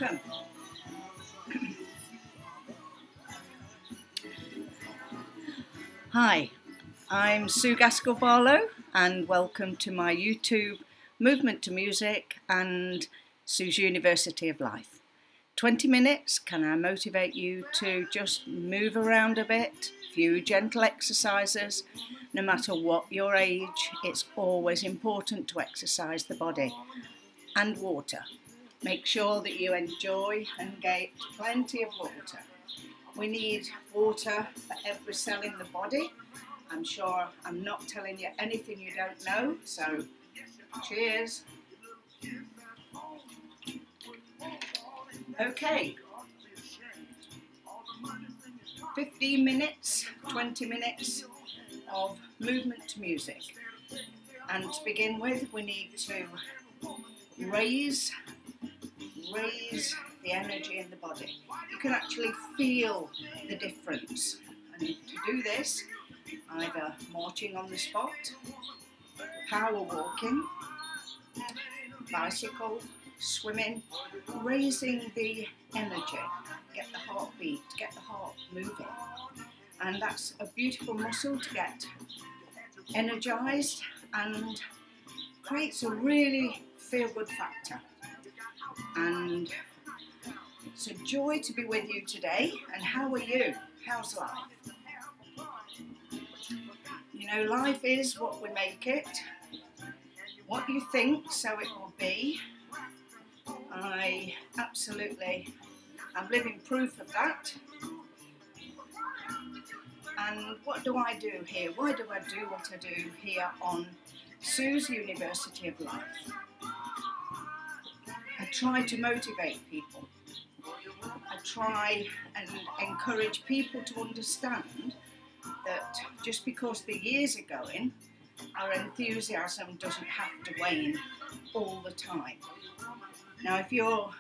welcome. Hi, I'm Sue Gaskell-Barlow and welcome to my YouTube Movement to Music and Sue's University of Life. 20 minutes, can I motivate you to just move around a bit? A few gentle exercises. No matter what your age, it's always important to exercise the body. And water. Make sure that you enjoy and get plenty of water. We need water for every cell in the body. I'm sure I'm not telling you anything you don't know, so cheers. Okay, 15 minutes, 20 minutes of movement to music. And to begin with, we need to raise the energy in the body. You can actually feel the difference. And to do this, either marching on the spot, power walking, bicycle, swimming, raising the energy, get the heartbeat, get the heart moving. And that's a beautiful muscle to get energized and creates a really feel-good factor. And it's a joy to be with you today. And how are you? How's life? You know, life is what we make it. What you think, so it will be. I absolutely am living proof of that. And what do I do here? Why do I do what I do here on Sue's University of Life? I try to motivate people. I try and encourage people to understand that just because the years are going, our enthusiasm doesn't have to wane all the time. Now, if you're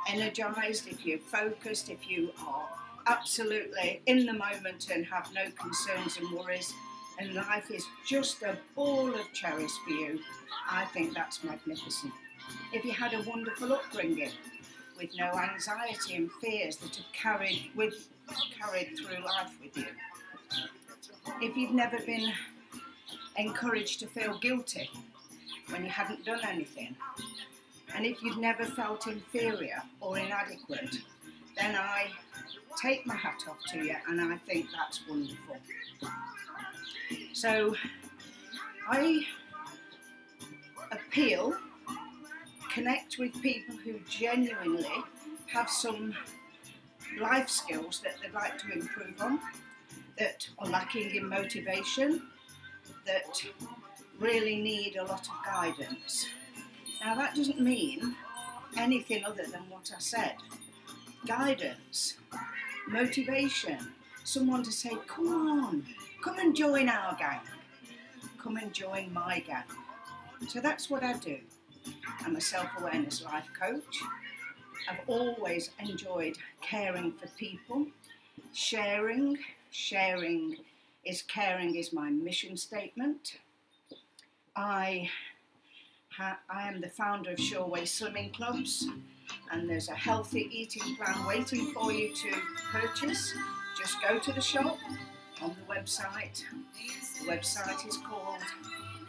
energized, if you're focused, if you are absolutely in the moment and have no concerns and worries, and life is just a ball of cherries for you, I think that's magnificent. If you had a wonderful upbringing with no anxiety and fears that have carried through life with you, if you've never been encouraged to feel guilty when you hadn't done anything, and if you've never felt inferior or inadequate, then I take my hat off to you and I think that's wonderful. So I connect with people who genuinely have some life skills that they'd like to improve on, that are lacking in motivation, that really need a lot of guidance. Now that doesn't mean anything other than what I said. Guidance, motivation, someone to say, come on, come and join our gang, come and join my gang. So that's what I do. I'm a self-awareness life coach. I've always enjoyed caring for people, sharing is caring is my mission statement. I am the founder of Shoreway Slimming Clubs, and there's a healthy eating plan waiting for you to purchase. Just go to the shop on the website. The website is called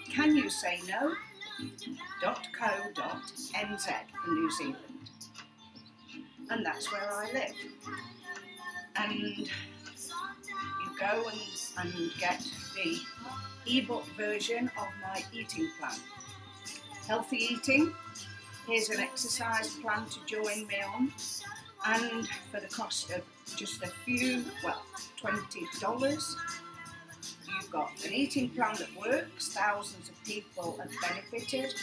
canyousayno.co.nz for New Zealand. And that's where I live. And you go and get the ebook version of my eating plan. Healthy eating, here's an exercise plan to join me on, and for the cost of just a few, $20, you've got an eating plan that works. Thousands of people have benefited,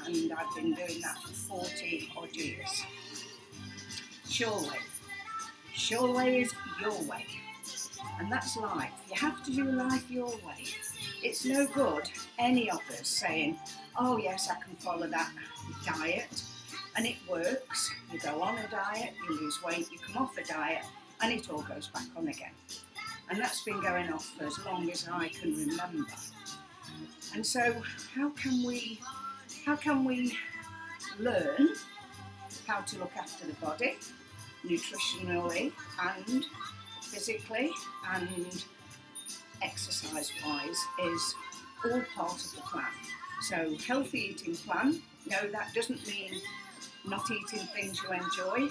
and I've been doing that for 40 odd years. Shoreway is your way, and that's life. You have to do life your way. It's no good any of us saying, oh yes, I can follow that diet, and it works. You go on a diet, you lose weight, you come off a diet, and it all goes back on again. And that's been going on for as long as I can remember. And so how can we learn how to look after the body, nutritionally and physically and exercise-wise, is all part of the plan. So healthy eating plan, no, that doesn't mean not eating things you enjoy.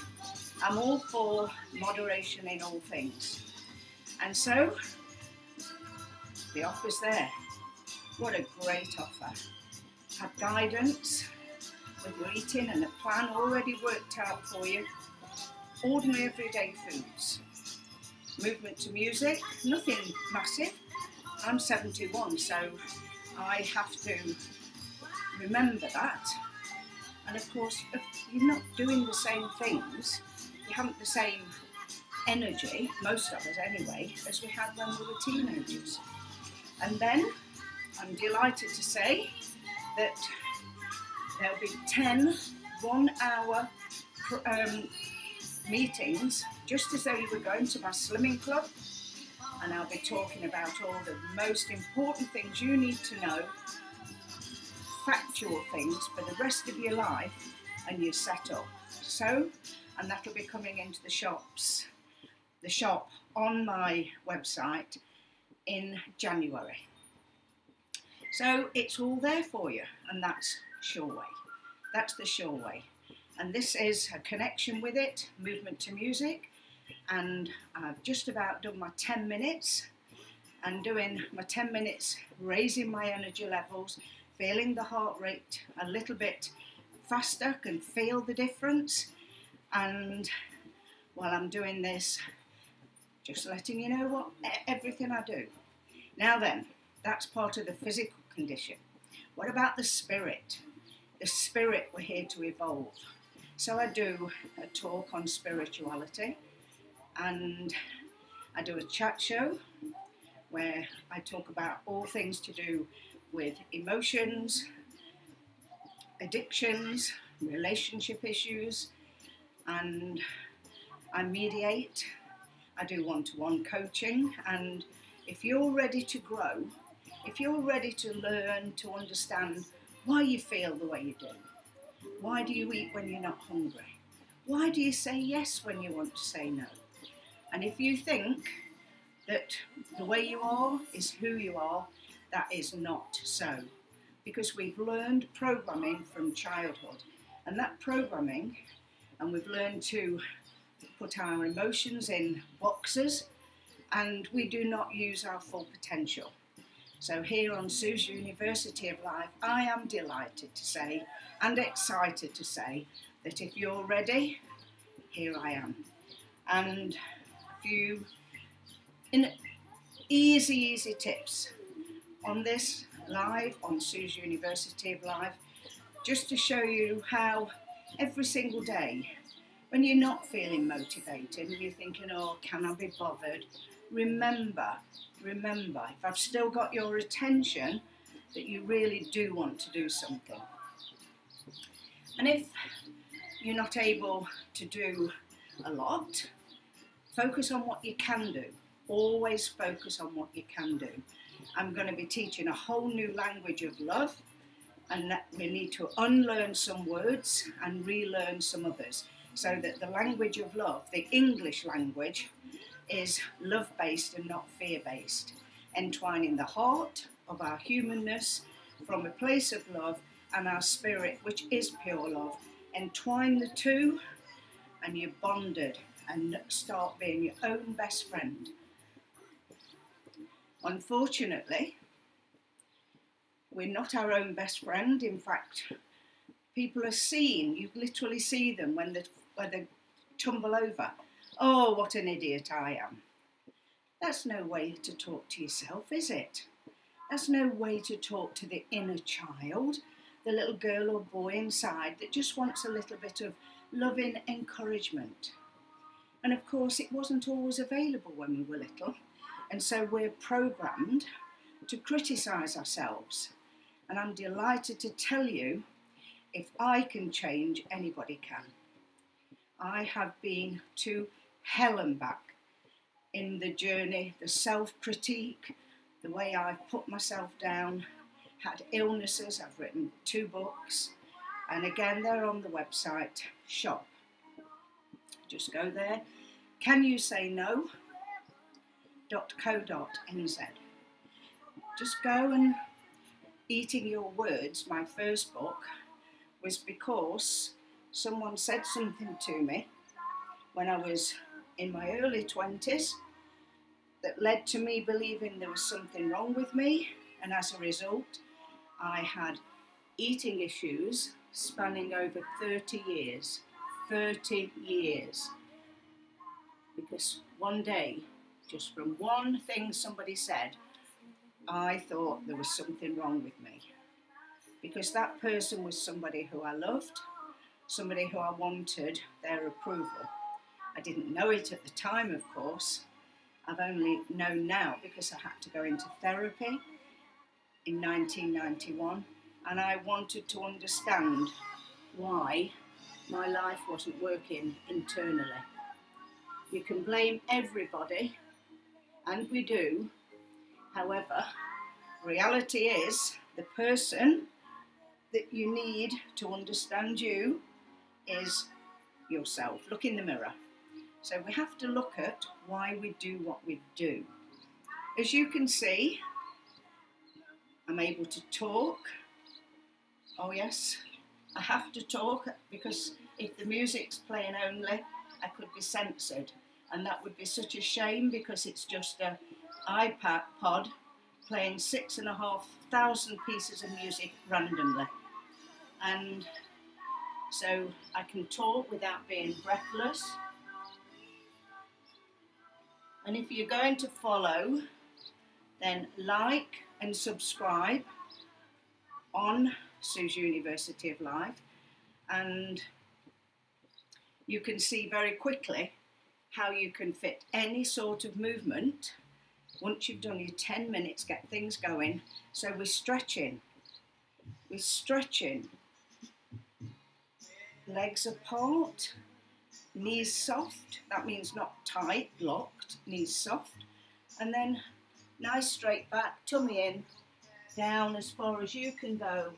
I'm all for moderation in all things. And so the offer's there. What a great offer. Have guidance with your eating and a plan already worked out for you. Ordinary everyday foods. Movement to music, nothing massive. I'm 71, so I have to remember that. And of course, if you're not doing the same things, you haven't the same energy, most of us anyway, as we had when we were teenagers. And then I'm delighted to say that there'll be 10 one-hour meetings, just as though you were going to my slimming club, and I'll be talking about all the most important things you need to know, factual things for the rest of your life and your setup. So, and that'll be coming into the shop on my website in January. So it's all there for you, and that's Sure Way. That's the Sure Way. And this is a connection with it, movement to music. And I've just about done my 10 minutes and doing my 10 minutes, raising my energy levels, feeling the heart rate a little bit faster, can feel the difference. And while I'm doing this, just letting you know what everything I do. Now then, that's part of the physical condition. What about the spirit? The spirit, we're here to evolve. So I do a talk on spirituality, and I do a chat show where I talk about all things to do with emotions, addictions, relationship issues, and I mediate. I do one-to-one coaching, and if you're ready to grow, if you're ready to learn to understand why you feel the way you do, why do you eat when you're not hungry, why do you say yes when you want to say no, and if you think that the way you are is who you are, that is not so, because we've learned programming from childhood, and that programming, and we've learned to put our emotions in boxes, and we do not use our full potential. So here on Sue's University of Life, I am delighted to say and excited to say that if you're ready, here I am. And a few easy tips on this live on Sue's University of Life, just to show you how every single day, when you're not feeling motivated and you're thinking, oh, can I be bothered? Remember, if I've still got your attention, that you really do want to do something. And if you're not able to do a lot, focus on what you can do. Always focus on what you can do. I'm going to be teaching a whole new language of love, and that we need to unlearn some words and relearn some others, so that the language of love, the English language, is love-based and not fear-based, entwining the heart of our humanness from a place of love and our spirit, which is pure love. Entwine the two and you're bonded and start being your own best friend. Unfortunately, we're not our own best friend. In fact, people are seen, you literally see them when they tumble over. Oh, what an idiot I am. That's no way to talk to yourself, is it? That's no way to talk to the inner child, the little girl or boy inside that just wants a little bit of loving encouragement. And of course, it wasn't always available when we were little. And so we're programmed to criticise ourselves. And I'm delighted to tell you, if I can change, anybody can. I have been to hell and back in the journey, the self-critique, the way I've put myself down, had illnesses. I've written 2 books, and again they're on the website, shop. Just go there. Can you say no.co.nz. Just go, and Eating Your Words, my first book, was because someone said something to me when I was in my early 20s that led to me believing there was something wrong with me, and as a result I had eating issues spanning over 30 years. 30 years. Because one day, just from one thing somebody said, I thought there was something wrong with me. Because that person was somebody who I loved, somebody who I wanted their approval. I didn't know it at the time, of course. I've only known now because I had to go into therapy in 1991, and I wanted to understand why my life wasn't working internally. You can blame everybody, and we do. However, reality is the person that you need to understand you is yourself. Look in the mirror. So we have to look at why we do what we do. As you can see, I'm able to talk. Oh yes, I have to talk, because if the music's playing only, I could be censored. And that would be such a shame, because it's just an iPad pod playing 6,500 pieces of music randomly. And so I can talk without being breathless. And if you're going to follow, then like and subscribe on Sue's University of Life, and you can see very quickly how you can fit any sort of movement. Once you've done your 10 minutes, get things going. So we're stretching, legs apart, knees soft, that means not tight, locked, knees soft, and then nice straight back, tummy in, down as far as you can go,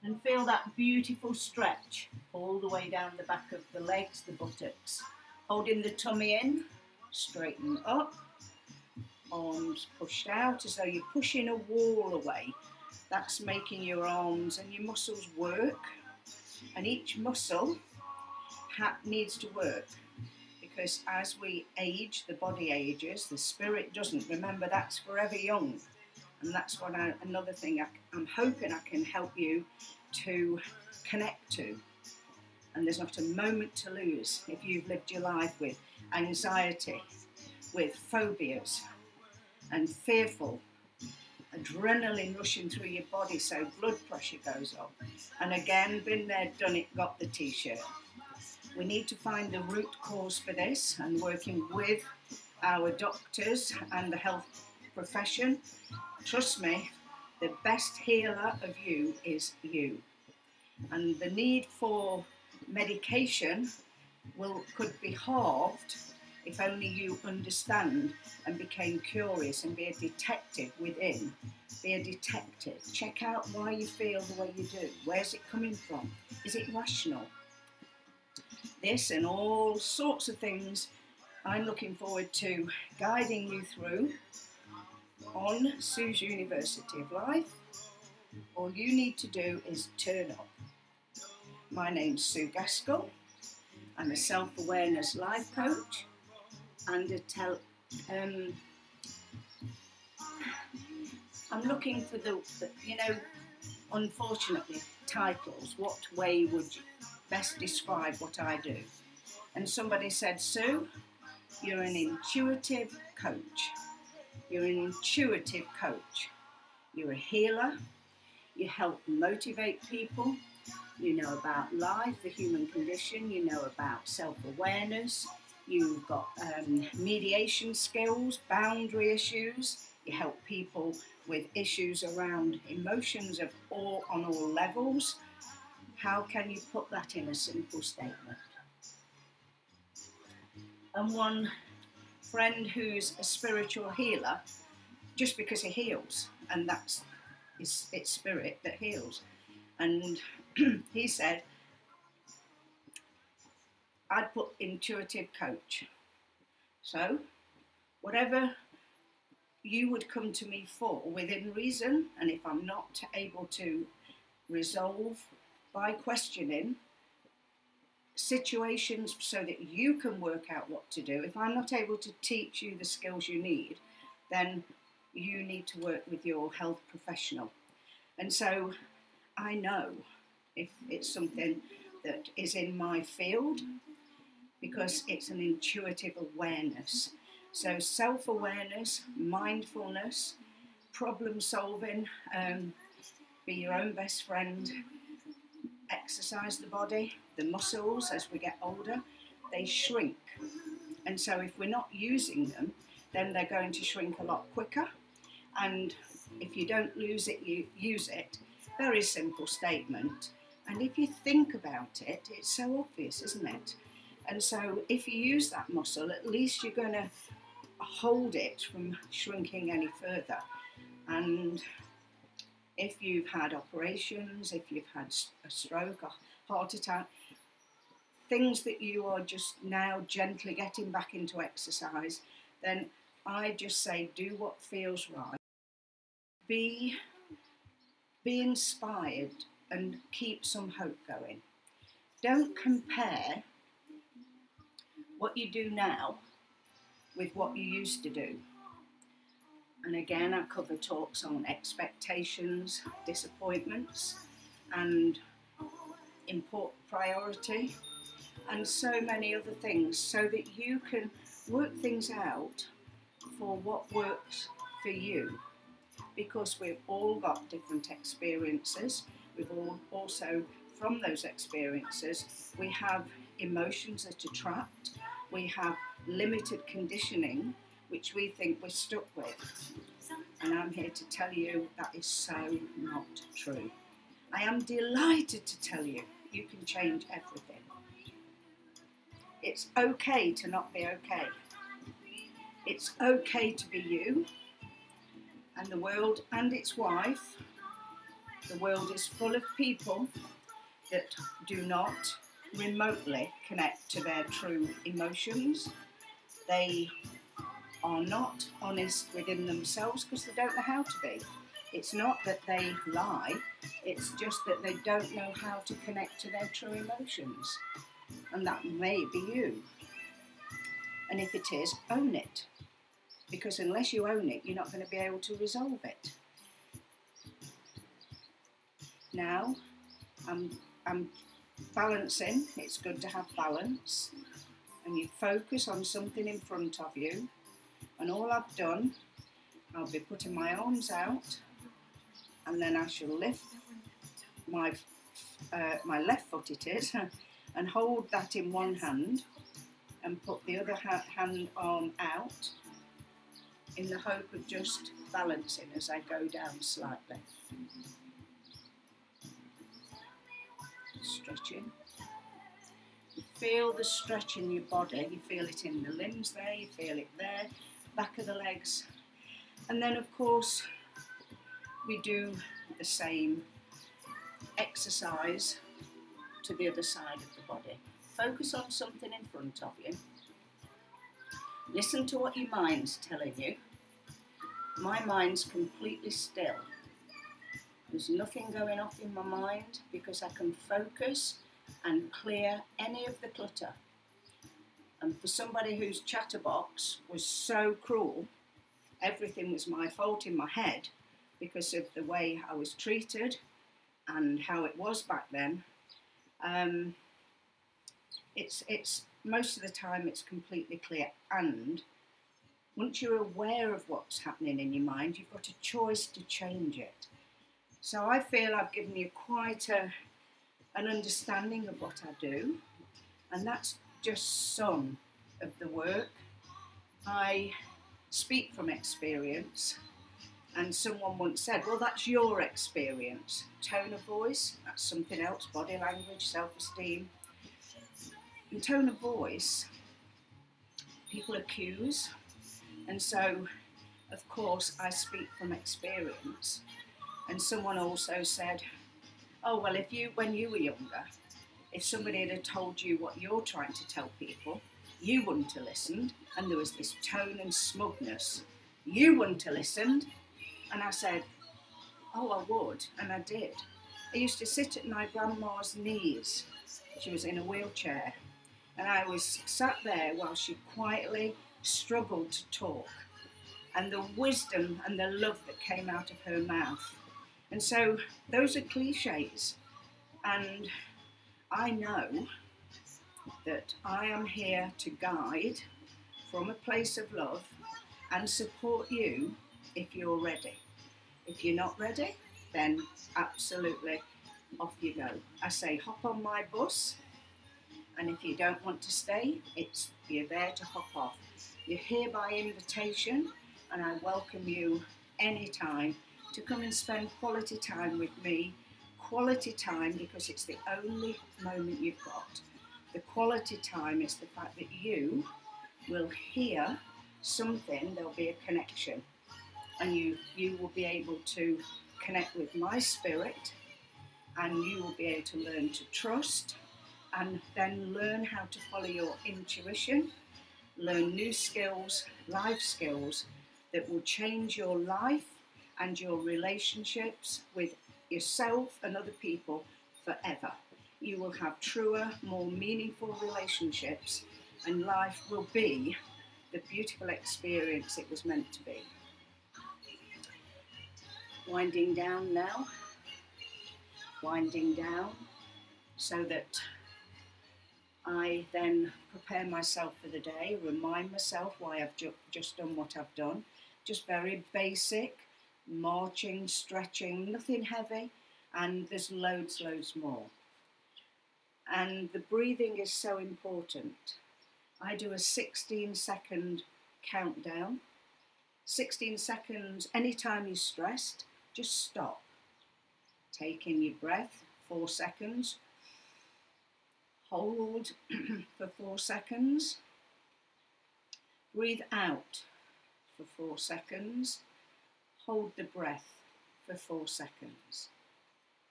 and feel that beautiful stretch all the way down the back of the legs, the buttocks. Holding the tummy in, straighten up, arms pushed out as though you're pushing a wall away. That's making your arms and your muscles work, and each muscle needs to work, because as we age, the body ages, the spirit doesn't. Remember, that's forever young, and that's what another thing I'm hoping I can help you to connect to. And there's not a moment to lose if you've lived your life with anxiety, with phobias, and fearful, adrenaline rushing through your body so blood pressure goes up. And again, been there, done it, got the t-shirt. We need to find the root cause for this, and working with our doctors and the health profession. Trust me, the best healer of you is you. And the need for medication could be halved if only you understand and became curious and be a detective within. Be a detective. Check out why you feel the way you do. Where's it coming from? Is it rational? This and all sorts of things I'm looking forward to guiding you through on Sue's University of Life. All you need to do is turn up. My name's Sue Gaskell. I'm a self-awareness life coach and I'm looking for the unfortunately, titles. What way would you best describe what I do? And somebody said, Sue, you're an intuitive coach. You're an intuitive coach. You're a healer. You help motivate people. You know about life, the human condition. You know about self-awareness. You've got mediation skills, boundary issues. You help people with issues around emotions on all levels. How can you put that in a simple statement? And one friend who's a spiritual healer, just because he heals, and it's spirit that heals. And he said, I'd put intuitive coach. So whatever you would come to me for within reason, and if I'm not able to resolve by questioning situations so that you can work out what to do, if I'm not able to teach you the skills you need, then you need to work with your health professional. And so I know if it's something that is in my field, because it's an intuitive awareness. So self-awareness, mindfulness, problem solving, be your own best friend, exercise the body, the muscles as we get older, they shrink. And so if we're not using them, then they're going to shrink a lot quicker. And if you don't lose it, you use it. Very simple statement. And if you think about it, it's so obvious, isn't it? And so if you use that muscle, at least you're going to hold it from shrinking any further. And if you've had operations, if you've had a stroke, a heart attack, things that you are just now gently getting back into exercise, then I just say do what feels right. Be inspired and keep some hope going. Don't compare what you do now with what you used to do. And again, I cover talks on expectations, disappointments, and priority, and so many other things, so that you can work things out for what works for you. Because we've all got different experiences. We've all also, from those experiences, we have emotions that are trapped. We have limited conditioning, which we think we're stuck with. And I'm here to tell you that is so not true. I am delighted to tell you you can change everything. It's okay to not be okay. It's okay to be you. And the world and its wife, the world is full of people that do not remotely connect to their true emotions. They are not honest within themselves because they don't know how to be. It's not that they lie, it's just that they don't know how to connect to their true emotions. And that may be you. And if it is, own it. Because unless you own it, you're not going to be able to resolve it. Now, I'm balancing. It's good to have balance. And you focus on something in front of you. And all I've done, I'll be putting my arms out, and then I shall lift my left foot, it is, and hold that in one hand, and put the other hand arm out, in the hope of just balancing as I go down slightly. Stretching. You feel the stretch in your body, you feel it in the limbs there, you feel it there, back of the legs. And then of course we do the same exercise to the other side of the body. Focus on something in front of you. Listen to what your mind's telling you. My mind's completely still. There's nothing going off in my mind because I can focus and clear any of the clutter. And for somebody whose chatterbox was so cruel, everything was my fault in my head because of the way I was treated and how it was back then. It's most of the time it's completely clear, and once you're aware of what's happening in your mind, you've got a choice to change it. So I feel I've given you quite an understanding of what I do, and that's just some of the work. I speak from experience, and someone once said, well, that's your experience. Tone of voice, that's something else, body language, self-esteem. In tone of voice, people accuse, and so, of course, I speak from experience. And someone also said, oh, well, when you were younger, if somebody had told you what you're trying to tell people, you wouldn't have listened, and there was this tone and smugness. You wouldn't have listened. And I said, oh, I would, and I did. I used to sit at my grandma's knees. She was in a wheelchair, and I was sat there while she quietly struggled to talk, and the wisdom and the love that came out of her mouth. And so those are cliches, and I know that I am here to guide from a place of love and support you if you're ready. If you're not ready, then absolutely off you go. I say hop on my bus, and if you don't want to stay, you're there to hop off. You're here by invitation, and I welcome you anytime to come and spend quality time with me. Quality time because it's the only moment you've got. The quality time is the fact that you will hear something, there'll be a connection, and you will be able to connect with my spirit, and you will be able to learn to trust, and then learn how to follow your intuition, learn new skills, life skills that will change your life and your relationships with yourself and other people forever. You will have truer, more meaningful relationships, and life will be the beautiful experience it was meant to be. Winding down now, winding down, so that I then prepare myself for the day, remind myself why I've just done what I've done. Just very basic, marching, stretching, nothing heavy, and there's loads more. And the breathing is so important. I do a 16-second countdown. 16 seconds, anytime you're stressed, just stop. Take in your breath, 4 seconds. Hold for 4 seconds. Breathe out for 4 seconds. Hold the breath for 4 seconds.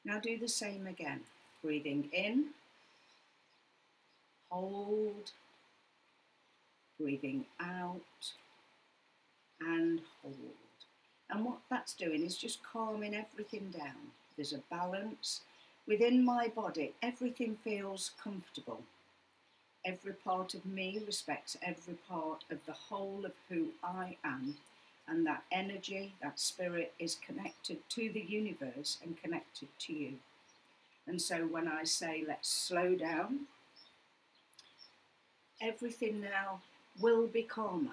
Now do the same again. Breathing in. Hold. Breathing out. And hold. And what that's doing is just calming everything down. There's a balance. Within my body, everything feels comfortable. Every part of me respects every part of the whole of who I am, and that energy, that spirit is connected to the universe and connected to you. And so when I say let's slow down, everything now will be calmer.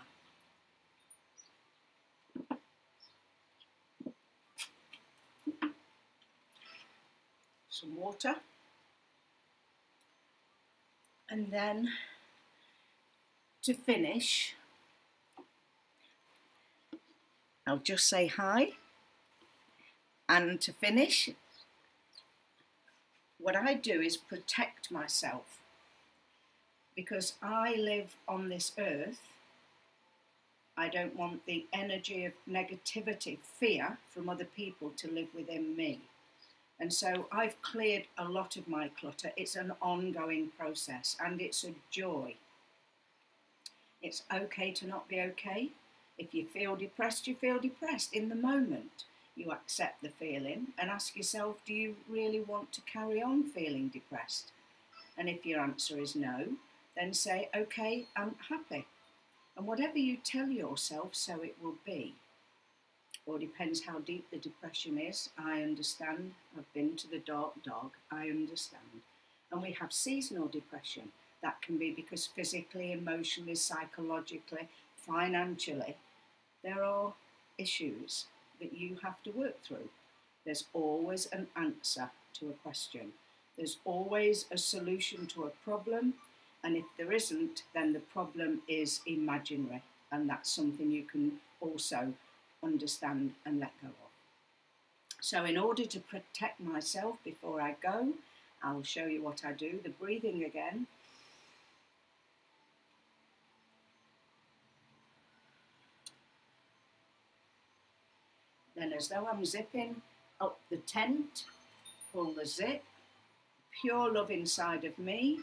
Some water, and then to finish, I'll just say hi. And to finish, what I do is protect myself, because I live on this earth. I don't want the energy of negativity, fear from other people to live within me. And so I've cleared a lot of my clutter. It's an ongoing process, and it's a joy. It's okay to not be okay. If you feel depressed, you feel depressed in the moment. You accept the feeling and ask yourself, do you really want to carry on feeling depressed? And if your answer is no, then say, okay, I'm happy. And whatever you tell yourself, so it will be. Or depends how deep the depression is. I understand. I've been to the dark dog. I understand. And we have seasonal depression. That can be because physically, emotionally, psychologically, financially, there are issues that you have to work through. There's always an answer to a question. There's always a solution to a problem. And if there isn't, then the problem is imaginary. And that's something you can also understand and let go of. So in order to protect myself before I go, I'll show you what I do. The breathing again. Then as though I'm zipping up the tent, pull the zip, pure love inside of me.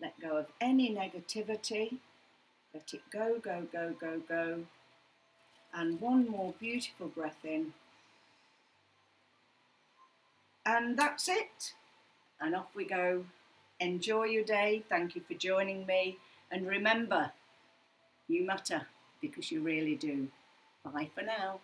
Let go of any negativity. Let it go, go, go, go, go. And one more beautiful breath in. And that's it. And off we go. Enjoy your day. Thank you for joining me. And remember, you matter because you really do. Bye for now.